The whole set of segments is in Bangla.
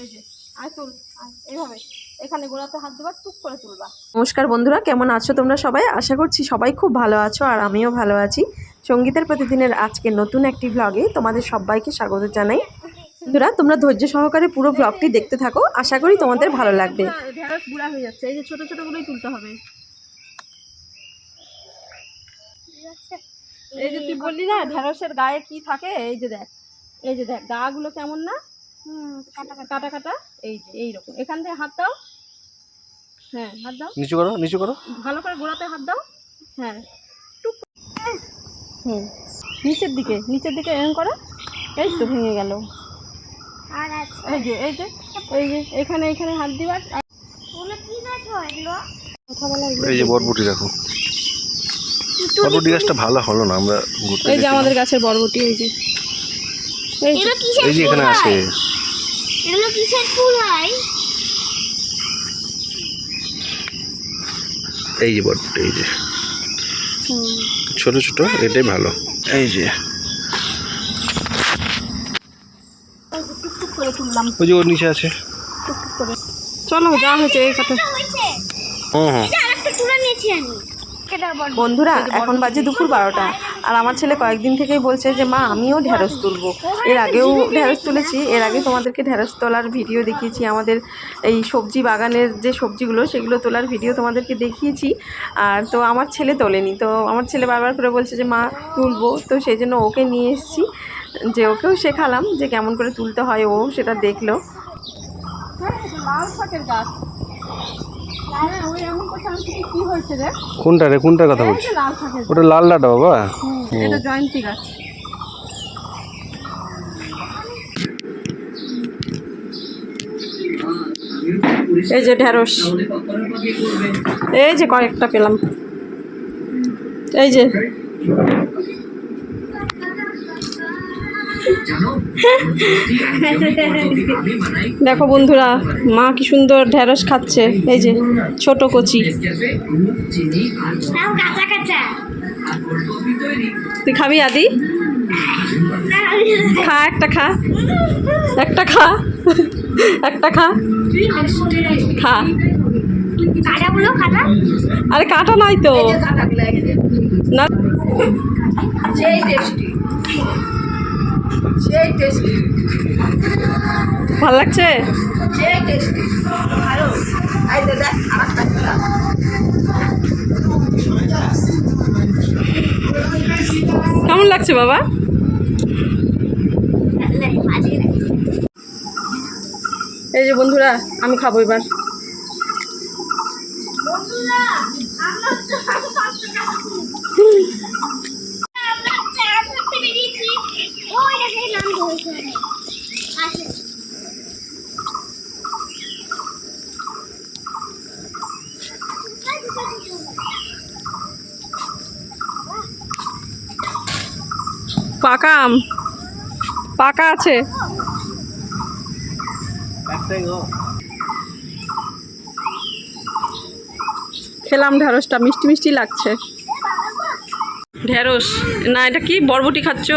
এই যে আয় তুল, এইভাবে এখানে গোড়াতে হাত দেবার, টুক করে তুলবা। নমস্কার বন্ধুরা, কেমন আছো তোমরা সবাই? আশা করছি সবাই খুব ভালো আছো, আর আমিও ভালো আছি। সঙ্গীতের প্রতিদিনের আজকে নতুন একটি ভ্লগে তোমাদের সবাইকে স্বাগত জানাই। বন্ধুরা, তোমরা ধৈর্য সহকারে পুরো ভ্লগটি দেখতে থাকো, আশা করি তোমাদের ভালো লাগবে। ঢেঁড়স বুড়া হয়ে যাচ্ছে, এই যে ছোট ছোট গুলোই তুলতে হবে। এই যে তুই বললি না ঢেঁড়সের গায়ে কি থাকে, এই যে দেখ, এই যে দেখ গা গুলো কেমন না, কাটা কাটা, এই যে এইরকম। এখান থেকে হাত দাও, হ্যাঁ হাত দাও, নিচু করো, নিচু করো, ভালো করে গোড়াতে হাত দাও, হ্যাঁ টুক, নিচের দিকে, নিচের দিকে এরকম করো, এই তো ভেঙে গেল। এই যে এই যে এই যে এখানে এখানে হাত দিবার। এই যে বরবটি দেখো, বরবটি গাছটা ভালো হলো না, আমরা ঘুরতে এই যে আমাদের গাছের বরবটি, এই যে এই যে এখানে আছে। এগুলো কিসের ফুল হয়? এই যে বরবটি, এই যে ছোট ছোট, এটাই ভালো। এই যে টুকটুক করে তুললাম, ওই যে ওর নিচে আছে। টুকটুক করে। চলো যা হয়েছে এই কথা। হুম হুম। আরেকটা তুলে নিয়েছি আমি। বন্ধুরা, এখন বাজে দুপুর 12টা, আর আমার ছেলে কয়েকদিন থেকেই বলছে যে মা আমিও ঢ্যাঁড়স তুলবো। এর আগেও ঢ্যাঁড়স তুলেছি, এর আগে তোমাদেরকে ঢ্যাঁড়স তোলার ভিডিও দেখিয়েছি। আমাদের এই সবজি বাগানের যে সবজিগুলো সেগুলো তোলার ভিডিও তোমাদেরকে দেখিয়েছি। আর তো আমার ছেলে তোলেনি, তো আমার ছেলে বারবার করে বলছে যে মা তুলবো, তো সেই জন্য ওকে নিয়ে এসেছি, যে ওকেও শেখালাম যে কেমন করে তুলতে হয়, ও সেটা দেখলো। লাল শাকের গাছ, ওই এমন কথা কি হয়েছে রে? কোনটা রে, কোনটার কথা বলছিস? লাল শাকের, ওটা লাল ডাটা বাবা। এটা জয়ন্তী গাছ। এই যে ঢ্যাঁড়স, এই যে কয়েকটা পেলাম, এই যে দেখো বন্ধুরা, মা কি সুন্দর ঢ্যাঁড়স খাচ্ছে, এই যে ছোট কচি। কাঁচা কাঁচা। তুই খাবি আদি? খা, একটা খা, একটা খা, একটা খা, খা। কাঁটাগুলো কাটা। আরে কাটা নাই তো না। সেই টেস্টি, সেই টেস্টি, ভাল লাগছে? সেই টেস্টি, ভালো। এই যে দেখ আরেকটা, কেমন লাগছে বাবা? এই যে বন্ধুরা, আমি খাবো এবার। পাকা আম, পাকা আছে। খেলাম ঢ্যাঁড়সটা, মিষ্টি মিষ্টি লাগছে। ঢ্যাঁড়স না, এটা কি বরবটি খাচ্ছ?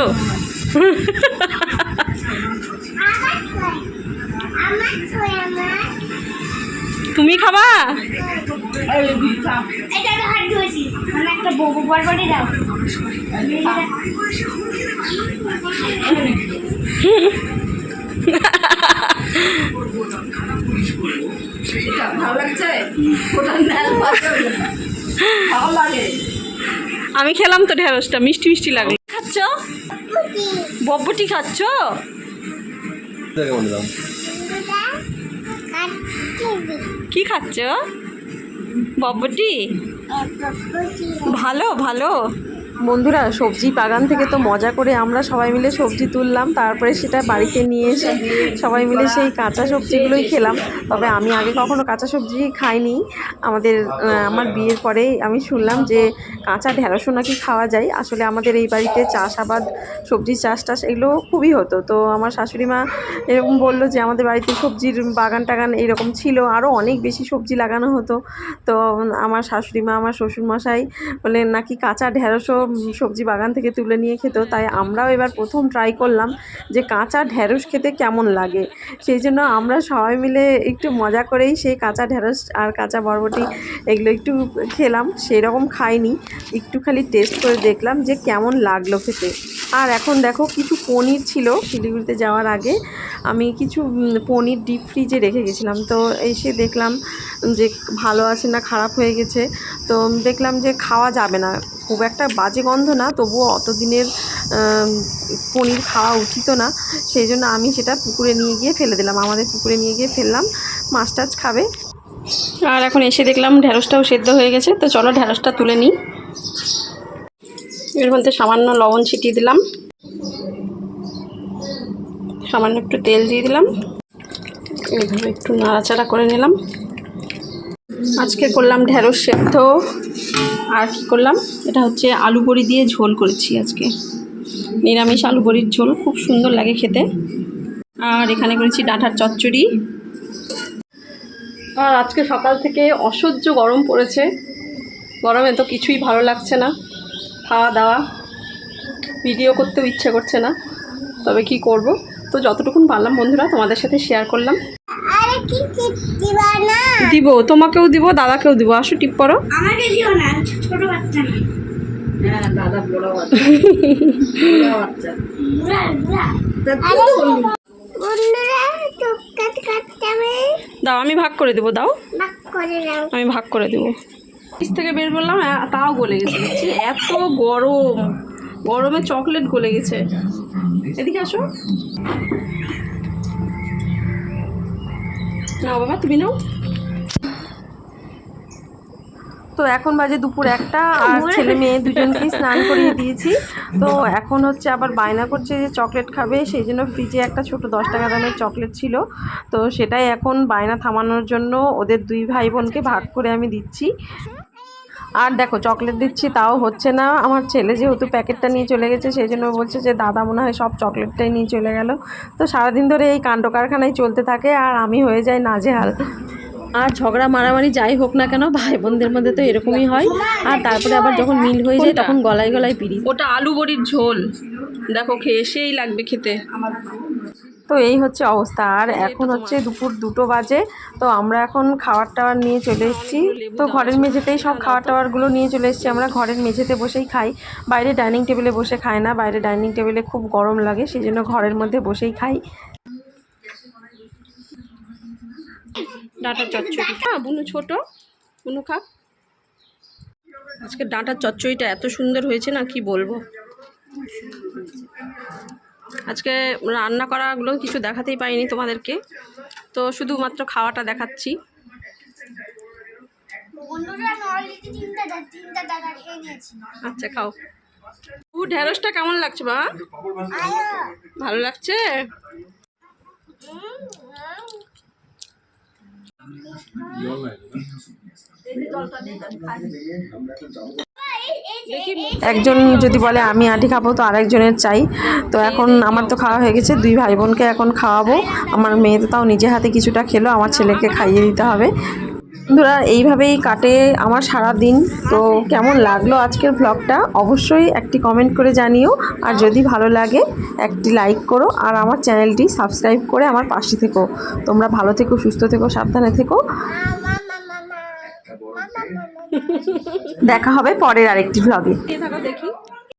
তুমি খাবা? একটা বরবটি দাও। ভালো লাগছে, ভালো লাগে। আমি খেলাম তো ঢ্যাঁড়সটা, মিষ্টি মিষ্টি লাগলো। খাচ্ছ? বরবটি খাচ্ছ? কি খাচ্ছ? বরবটি? ভালো ভালো। বন্ধুরা, সবজি বাগান থেকে তো মজা করে আমরা সবাই মিলে সবজি তুললাম, তারপরে সেটা বাড়িতে নিয়ে এসে সবাই মিলে সেই কাঁচা সবজিগুলোই খেলাম। তবে আমি আগে কখনো কাঁচা সবজি খাইনি। আমার বিয়ের পরেই আমি শুনলাম যে কাঁচা ঢ্যাঁড়সও নাকি খাওয়া যায়। আসলে আমাদের এই বাড়িতে চাষাবাদ, সবজির চাষ টাস এগুলো খুবই হতো। তো আমার শাশুড়ি মা এরকম বললো যে আমাদের বাড়িতে সবজির বাগান টাগান এরকম ছিল, আরও অনেক বেশি সবজি লাগানো হতো। তো আমার শাশুড়ি মা, আমার শ্বশুরমশাই বললেন নাকি কাঁচা ঢ্যাঁড়সও সবজি বাগান থেকে তুলে নিয়ে খেত, তাই আমরাও এবার প্রথম ট্রাই করলাম যে কাঁচা ঢ্যাঁড়স খেতে কেমন লাগে। সেই জন্য আমরা সবাই মিলে একটু মজা করেই সেই কাঁচা ঢ্যাঁড়স আর কাঁচা বরবটি এগুলো একটু খেলাম। সেই রকম খাইনি, একটু খালি টেস্ট করে দেখলাম যে কেমন লাগলো খেতে। আর এখন দেখো কিছু পনির ছিল, শিলিগুড়িতে যাওয়ার আগে আমি কিছু পনির ডিপ ফ্রিজে রেখে গেছিলাম। তো এসে দেখলাম যে ভালো আছে না খারাপ হয়ে গেছে। তো দেখলাম যে খাওয়া যাবে না, খুব একটা বাজে গন্ধ না, তবুও অত দিনের পনির খাওয়া উচিত না। সেই জন্য আমি সেটা পুকুরে নিয়ে গিয়ে ফেলে দিলাম, আমাদের পুকুরে নিয়ে গিয়ে ফেললাম, মাছ টাছ খাবে। আর এখন এসে দেখলাম ঢ্যাঁড়সটাও সেদ্ধ হয়ে গেছে, তো চলো ঢ্যাঁড়সটা তুলে নিই। এর মধ্যে সামান্য লবণ ছিটিয়ে দিলাম, সামান্য একটু তেল দিয়ে দিলাম, এইভাবে একটু নাড়াচাড়া করে নিলাম। আজকে করলাম ঢ্যাঁড়স সেদ্ধ, আর কি করলাম, এটা হচ্ছে আলু বড়ি দিয়ে ঝোল করেছি আজকে, নিরামিষ আলু বড়ির ঝোল, খুব সুন্দর লাগে খেতে। আর এখানে করেছি ডাঁটার চচ্চড়ি। আর আজকে সকাল থেকে অসহ্য গরম পড়েছে, গরমে তো কিছুই ভালো লাগছে না, খাওয়া দাওয়া ভিডিও করতেও ইচ্ছে করছে না, তবে কি করব, তো যতটুকুন পারলাম বন্ধুরা তোমাদের সাথে শেয়ার করলাম। আরে কি দিবা না? দিব, তোমাকেও দিব, দাদাকেও দিব, আসো টিপ করো। আমাকে দিও না, ছোট বাচ্চা না। হ্যাঁ দাদা বড় বাচ্চা, বুড়া বুড়া। বন্ধুরা তো কাটতে দাও, আমি ভাগ করে দেবো, দাও বাক করে নাও। আমি ভাগ করে দেবো। ফ্রিজ থেকে বের করলাম, তাও গলে গেছে, দেখছি এত গরম, গরমে চকলেট গলে গেছে। এদিকে আসো, নাও বাবা তুমি নাও। তো এখন বাজে দুপুর 1টা, আর ছেলে মেয়ে দুজনকেই স্নান করিয়ে দিয়েছি। তো এখন হচ্ছে আবার বায়না করছে যে চকলেট খাবে, সেই জন্য ফ্রিজে একটা ছোট 10 টাকা দামের চকলেট ছিল, তো সেটাই এখন বায়না থামানোর জন্য ওদের 2 ভাই বোনকে ভাগ করে আমি দিচ্ছি। আর দেখো চকলেট দিচ্ছি তাও হচ্ছে না, আমার ছেলে যেহেতু প্যাকেটটা নিয়ে চলে গেছে সেই জন্য বলছে যে দাদা মনে হয় সব চকলেটটাই নিয়ে চলে গেল। তো সারাদিন ধরে এই কাণ্ড কারখানায় চলতে থাকে, আর আমি হয়ে যাই নাজেহাল। আর ঝগড়া মারামারি যাই হোক না কেন, ভাই বোনদের মধ্যে তো এরকমই হয়। আর তারপরে আবার যখন মিল হয়ে যায় তখন গলায় গলায় পিড়ি। ওটা আলু বড়ির ঝোল, দেখো খেয়ে সেই লাগবে খেতে। তো এই হচ্ছে অবস্থা। আর এখন হচ্ছে দুপুর 2টো বাজে, তো আমরা এখন খাবার টাবার নিয়ে চলে এসেছি। তো ঘরের মেঝেতেই সব খাবার টাবারগুলো নিয়ে চলে এসেছি, আমরা ঘরের মেঝেতে বসেই খাই, বাইরে ডাইনিং টেবিলে বসে খাই না, বাইরে ডাইনিং টেবিলে খুব গরম লাগে, সেই জন্য ঘরের মধ্যে বসেই খাই। ডাঁটার চচ্চড়ি, হ্যাঁ বুনু ছোট, বুনু খা। আজকে ডাঁটার চচ্চড়িটা এত সুন্দর হয়েছে না, কি বলবো। আজকে রান্না করাগুলো কিছু দেখাতেই পাইনি তোমাদেরকে, তো শুধুমাত্র খাওয়াটা দেখাচ্ছি। বন্ধুরা অলরেডি তিনটা দাদা খেয়ে নিয়েছি। আচ্ছা খাও। ঢেঁড়সটা কেমন লাগছে মা? ভালো লাগছে? একজন যদি বলে আমি আঁটি খাবো তো আরেকজনের চাই। তো এখন আমার তো খাওয়া হয়ে গেছে, 2 ভাই বোনকে এখন খাওয়াবো। আমার মেয়ে তো তাও নিজে হাতে কিছুটা খেলো, আমার ছেলেকে খাইয়ে দিতে হবে। বন্ধুরা এইভাবেই কাটে আমার সারা দিন। তো কেমন লাগলো আজকের ব্লগটা অবশ্যই একটি কমেন্ট করে জানিও, আর যদি ভালো লাগে একটি লাইক করো, আর আমার চ্যানেলটি সাবস্ক্রাইব করে আমার পাশে থেকো। তোমরা ভালো থেকো, সুস্থ থেকো, সাবধানে থেকো। দেখা হবে পরের আরেকটি ব্লগে। দেখি